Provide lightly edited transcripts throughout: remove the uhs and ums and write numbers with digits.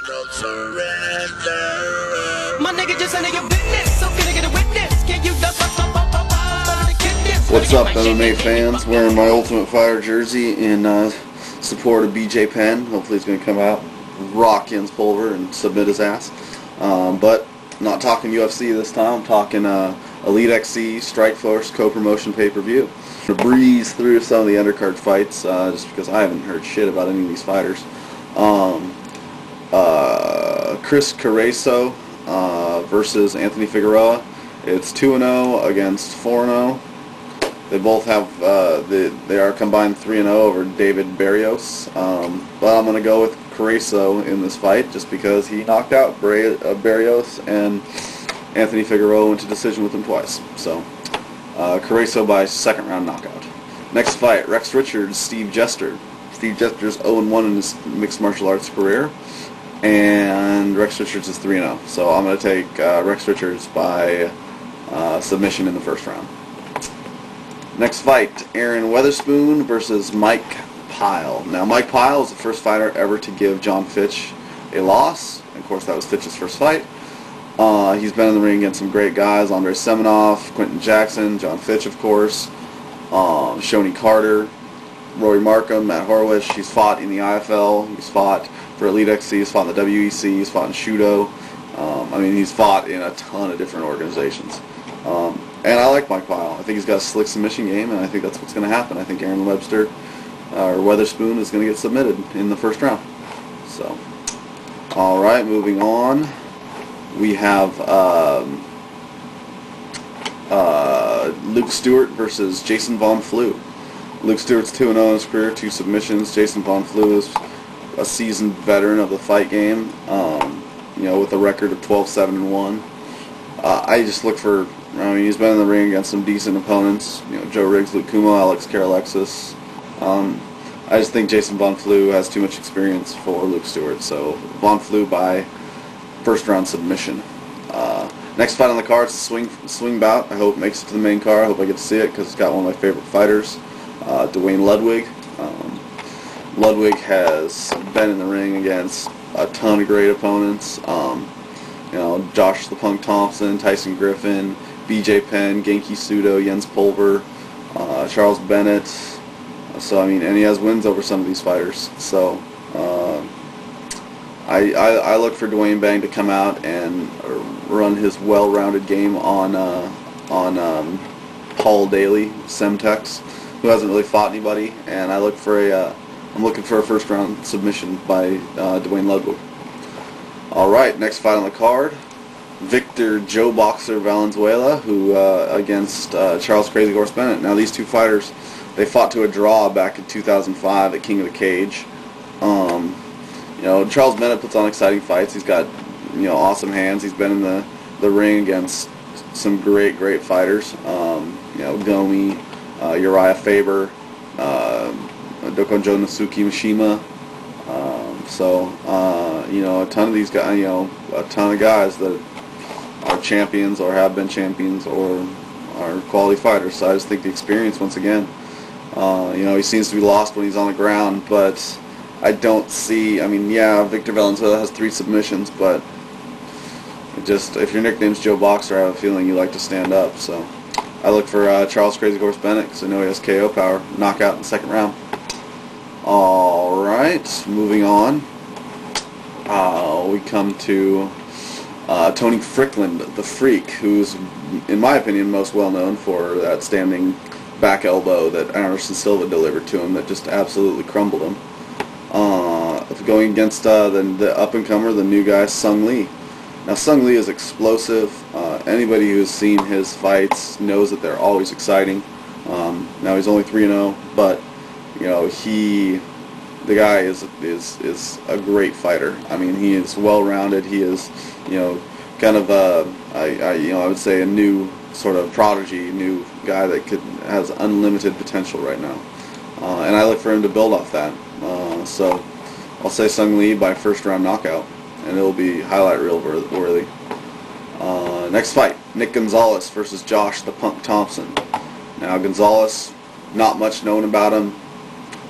no surrender. My nigga just ain't your business, so can I get a witness? Can you just What's up, MMA fans? Wearing my Ultimate Fighter jersey in support of BJ Penn. Hopefully he's going to come out, rock Jens Pulver, and submit his ass. But not talking UFC this time. I'm talking EliteXC, Strikeforce, co-promotion pay-per-view. I'm going to breeze through some of the undercard fights just because I haven't heard shit about any of these fighters. Chris Careso versus Anthony Figueroa. It's 2-0 against 4-0. They both have, they are combined 3-0 over David Barrios. But I'm going to go with Careso in this fight just because he knocked out Barrios, and Anthony Figueroa went to decision with him twice. So, Careso by second round knockout. Next fight, Rex Richards, Steve Jester. Steve Jester's 0-1 in his mixed martial arts career, and Rex Richards is 3-0. So I'm going to take Rex Richards by submission in the first round. Next fight, Aaron Weatherspoon versus Mike Pyle. Now, Mike Pyle is the first fighter ever to give John Fitch a loss. And of course, that was Fitch's first fight. He's been in the ring against some great guys: Andre Semenoff, Quentin Jackson, John Fitch, of course, Shoney Carter, Rory Markham, Matt Horwich. He's fought in the IFL. He's fought for EliteXC. He's fought in the WEC. He's fought in Shudo. I mean, he's fought in a ton of different organizations. And I like Mike Pyle. I think he's got a slick submission game, and I think that's what's going to happen. I think Aaron Webster or Weatherspoon is going to get submitted in the first round. So, all right, moving on. We have Luke Stewart versus Jason Von Flue. Luke Stewart's 2-0 in his career, 2 submissions. Jason Von Flue is a seasoned veteran of the fight game, you know, with a record of 12-7-1. I just look for, I mean, he's been in the ring against some decent opponents, you know, Joe Riggs, Luke Kuma, Alex Karalexis. I just think Jason Von Flue has too much experience for Luke Stewart, so Von Flue by first round submission. Next fight on the card is a swing bout. I hope it makes it to the main card. I hope I get to see it because it's got one of my favorite fighters, Dwayne Ludwig. Ludwig has been in the ring against a ton of great opponents. You know, Josh the Punk Thompson, Tyson Griffin, BJ Penn, Genki Sudo, Jens Pulver, Charles Bennett. So I mean, and he has wins over some of these fighters. So I look for Dwayne Bang to come out and run his well-rounded game on Paul Daly, Semtex, who hasn't really fought anybody, and I look for I'm looking for a first-round submission by Dwayne Ludwig. All right, next fight on the card, Victor Joe Boxer Valenzuela, who against Charles Crazy Horse Bennett. Now, these two fighters, they fought to a draw back in 2005 at King of the Cage. You know, Charles Bennett puts on exciting fights. He's got, you know, awesome hands. He's been in the ring against some great fighters. You know, Gomi, Uriah Faber, Dokonjo Nasuki Mishima. You know, a ton of these guys, you know, a ton of guys that are champions or have been champions or are quality fighters. So I just think the experience, once again, you know, he seems to be lost when he's on the ground, but I don't see, I mean, yeah, Victor Valenzuela has 3 submissions, but just, if your nickname's Joe Boxer, I have a feeling you like to stand up. So I look for Charles Crazy Horse Bennett because I know he has KO power, knockout in the second round. All right, moving on. We come to Tony Strickland, the Freak, who's, in my opinion, most well known for that standing back elbow that Anderson Silva delivered to him that just absolutely crumbled him. Going against the up-and-comer, the new guy, Sung Lee. Now, Sung Lee is explosive. Anybody who's seen his fights knows that they're always exciting. Now, he's only 3-0, but, you know, the guy is a great fighter. I mean, he is well-rounded. He is, you know, kind of I would say a new sort of prodigy, new guy that has unlimited potential right now. And I look for him to build off that. So I'll say Sung Lee by first-round knockout, and it'll be highlight reel worthy. Next fight, Nick Gonzalez versus Josh the Punk Thompson. Now, Gonzalez, not much known about him.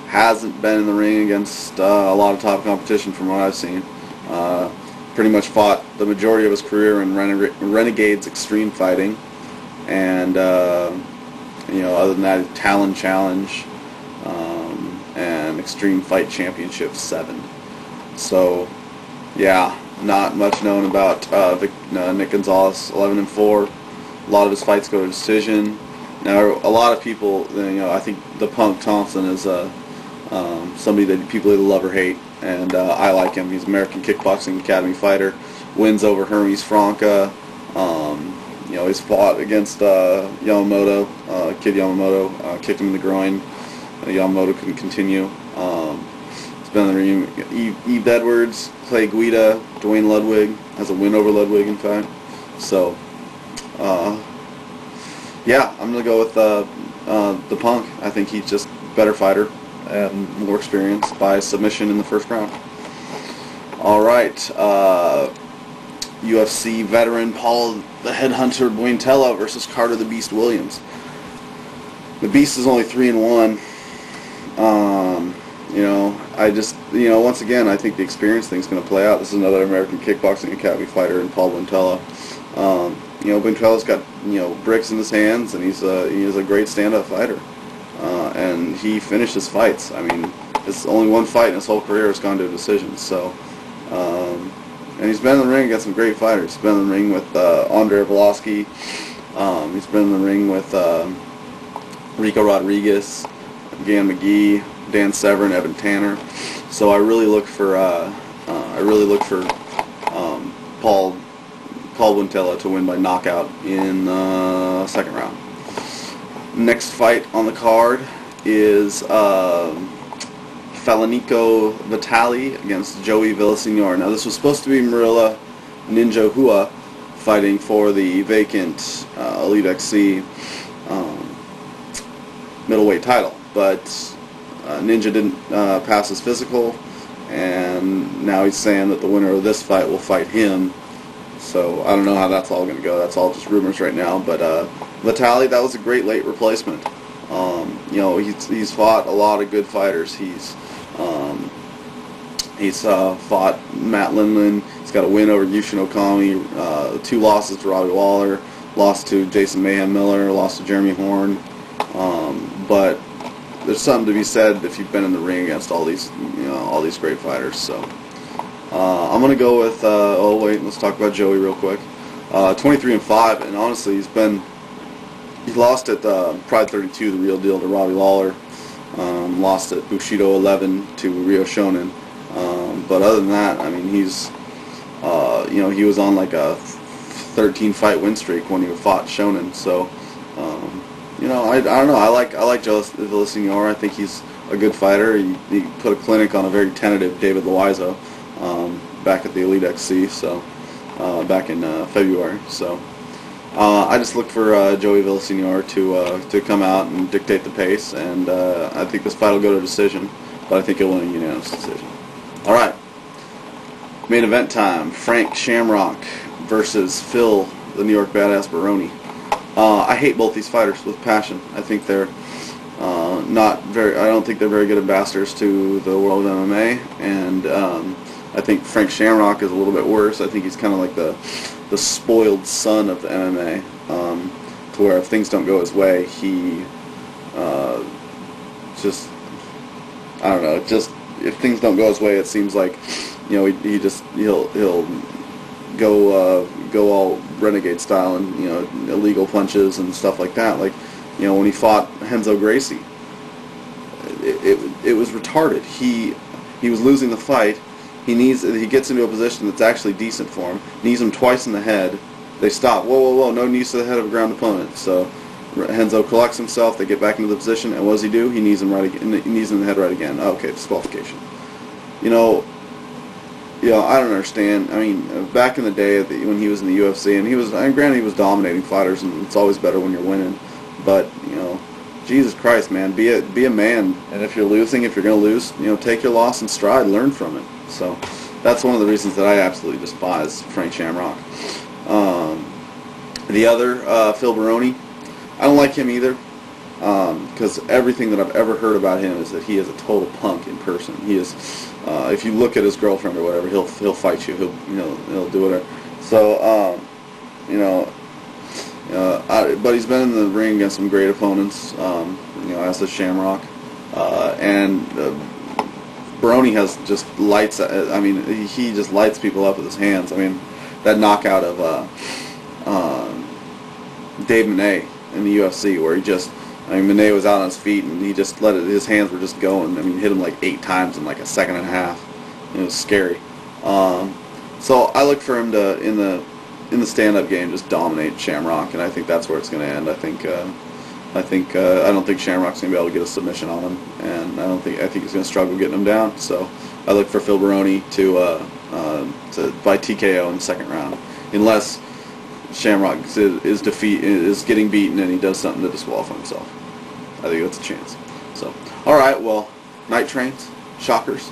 Hasn't been in the ring against a lot of top competition from what I've seen. Pretty much fought the majority of his career in Renegades Extreme Fighting, and you know, other than that, Talon Challenge and Extreme Fight Championship 7. So, yeah, not much known about Nick Gonzalez. 11-4. A lot of his fights go to decision. Now, a lot of people, you know, I think the Punk Thompson is somebody that people either love or hate, and I like him. He's an American Kickboxing Academy fighter. Wins over Hermes Franca. You know, he's fought against Yamamoto, Kid Yamamoto, kicked him in the groin. Yamamoto couldn't continue. He's been in the ring. Eve Edwards, Clay Guida, Dwayne Ludwig, has a win over Ludwig, in fact. So, yeah, I'm going to go with the Punk. I think he's just a better fighter and more experience by submission in the first round. All right, UFC veteran Paul the Headhunter Buentella versus Carter the Beast Williams. The Beast is only 3-1. You know, you know, once again, I think the experience thing's going to play out. This is another American Kickboxing Academy fighter in Paul Buentella. You know, Buentella's got, you know, bricks in his hands, and he is a great stand-up fighter. And he finishes fights. I mean, it's only one fight in his whole career has gone to a decision. So, and he's been in the ring against some great fighters. He's been in the ring with Andre Arlovsky. He's been in the ring with Rico Rodriguez, Gan McGee, Dan Severn, Evan Tanner. So I really look for Paul Buentella to win by knockout in the second round. Next fight on the card is Falanico Vitali against Joey Villasenor. Now, this was supposed to be Marilla Ninja Hua fighting for the vacant EliteXC middleweight title, but Ninja didn't pass his physical, and now he's saying that the winner of this fight will fight him. So I don't know how that's all going to go. That's all just rumors right now. But Vitali, that was a great late replacement. You know, he's fought a lot of good fighters. He's fought Matt Lindland. He's got a win over Yushin Okami. 2 losses to Robbie Waller. Lost to Jason Mayhem Miller. Lost to Jeremy Horn. But there's something to be said if you've been in the ring against all these, you know, all these great fighters. So I'm gonna go with. Oh wait, let's talk about Joey real quick. 23-5, and honestly, he lost at Pride 32, the real deal, to Robbie Lawler. Lost at Bushido 11 to Ryo Shonen. But other than that, I mean, he's you know, he was on like a 13-fight win streak when he fought Shonen. So you know, I don't know. I like Joe Villasenor. I think he's a good fighter. He put a clinic on a very tentative David Loizo back at the EliteXC, so back in February. So I just look for Joey Villasenor to come out and dictate the pace, and I think this fight will go to decision, but I think he'll win a unanimous decision. All right, main event time: Frank Shamrock versus Phil, the New York Badass Baroni. I hate both these fighters with passion. I think they're not very. I don't think they're very good ambassadors to the world of MMA, and I think Frank Shamrock is a little bit worse. I think he's kind of like the spoiled son of the MMA, to where if things don't go his way, he just, I don't know. Just if things don't go his way, it seems like, you know, he'll go all renegade style and, you know, illegal punches and stuff like that. Like, you know, when he fought Renzo Gracie, it was retarded. He was losing the fight. He gets into a position that's actually decent for him. Knees him twice in the head. They stop. Whoa! No knees to the head of a ground opponent. So Renzo collects himself. They get back into the position, and what does he do? He knees him right again. Knees him in the head right again. Okay, disqualification. You know, I don't understand. I mean, back in the day when he was in the UFC, and granted he was dominating fighters, and it's always better when you're winning. But, you know, Jesus Christ, man, be a man. And if you're losing, if you're going to lose, you know, take your loss in stride, learn from it. So that's one of the reasons that I absolutely despise Frank Shamrock. The other, Phil Baroni, I don't like him either. because everything that I've ever heard about him is that he is a total punk in person. He is, if you look at his girlfriend or whatever, he'll fight you. He'll do whatever. So but he's been in the ring against some great opponents. As the Shamrock, and Baroni has just lights. I mean, he just lights people up with his hands. I mean, that knockout of Dave Monet in the UFC, where Monet was out on his feet and he just his hands were just going. I mean, hit him like 8 times in like a second and a half. It was scary. So I look for him to in the stand-up game just dominate Shamrock, and I think that's where it's going to end. I don't think Shamrock's going to be able to get a submission on him, and I think he's going to struggle getting him down. So I look for Phil Baroni to by TKO in the second round, unless Shamrock is getting beaten and he does something to disqualify himself. I think that's a chance. So, all right, well, night trains, shockers.